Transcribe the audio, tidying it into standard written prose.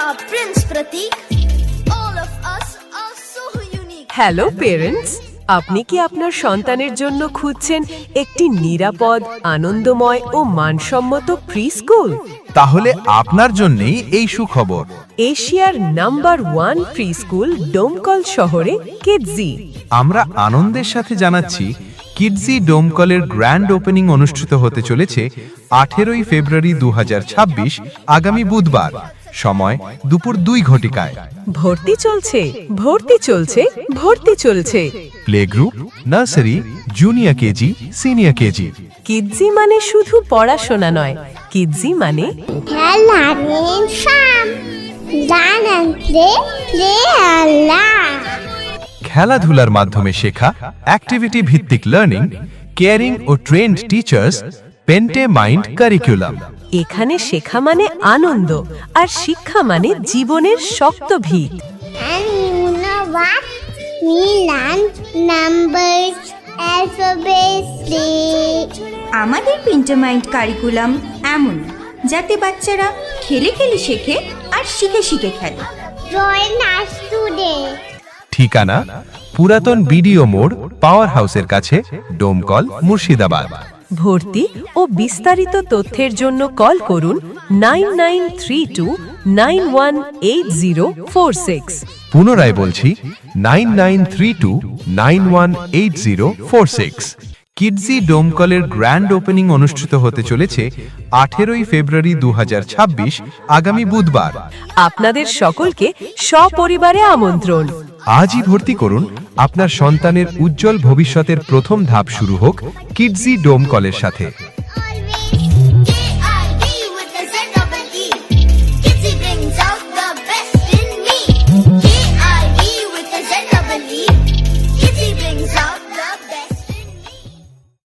our Prince Pratik. All of us are so unique. Hello parents, আপনি কি আপনার সন্তানের জন্য খুঁজছেন একটি নিরাপদ, আনন্দময় ও মানসম্মত প্রি স্কুল? তাহলে আপনার জন্যই এই সুখবর। এশিয়ার নাম্বার 1 প্রি স্কুল ডোমকল শহরে কিডজি। আমরা আনন্দের সাথে জানাচ্ছি কিডজি ডোমকলের গ্র্যান্ড ওপেনিং অনুষ্ঠিত হতে চলেছে 18 ফেব্রুয়ারি 2026 আগামী বুধবার, সময় দুপুর 2 ঘটিকায়। ভর্তি চলছে, ভর্তি চলছে, ভর্তি চলছে। Play group, nursery, junior KG, senior KG. Kidzee মানে শুধু পড়াশোনা নয়, কিডজি মানে খেলা ফান গান প্লে প্লে আল্লাহ। খেলাধুলার মাধ্যমে শেখা, অ্যাক্টিভিটি ভিত্তিক লার্নিং, কেয়ারিং ও ট্রেন্ড টিচার্স, পেন্টে মাইন্ড কারিকুলাম। এখানে শেখা মানে আনন্দ, আর শিক্ষা মানে জীবনের শক্ত ভিত। And you know what? We learn numbers, alphabets, আমাদের পিন্টামাইন্ড কারিকুলাম এমন যাতে বাচ্চারা খেলে খেলে শেখে আর শিখে শিখে খেলে। join us today. ঠিকানা পুরাতন বিডিও মোড়, পাওয়ার হাউসের কাছে, ডোমকল, মুর্শিদাবাদ। ভর্তি ও বিস্তারিত তথ্যের জন্য কল করুন 9932918046। পুনরায় বলছি 9932918046। কিডজি ডোমকলের গ্র্যান্ড ওপেনিং অনুষ্ঠিত হতে চলেছে 18 ফেব্রুয়ারি 2026 আগামী বুধবার। আপনাদের সকলকে সপরিবারে আমন্ত্রণ। আজই ভর্তি করুন। আপনার সন্তানের উজ্জ্বল ভবিষ্যতের প্রথম ধাপ শুরু হোক কিডজি ডোমকলের সাথে।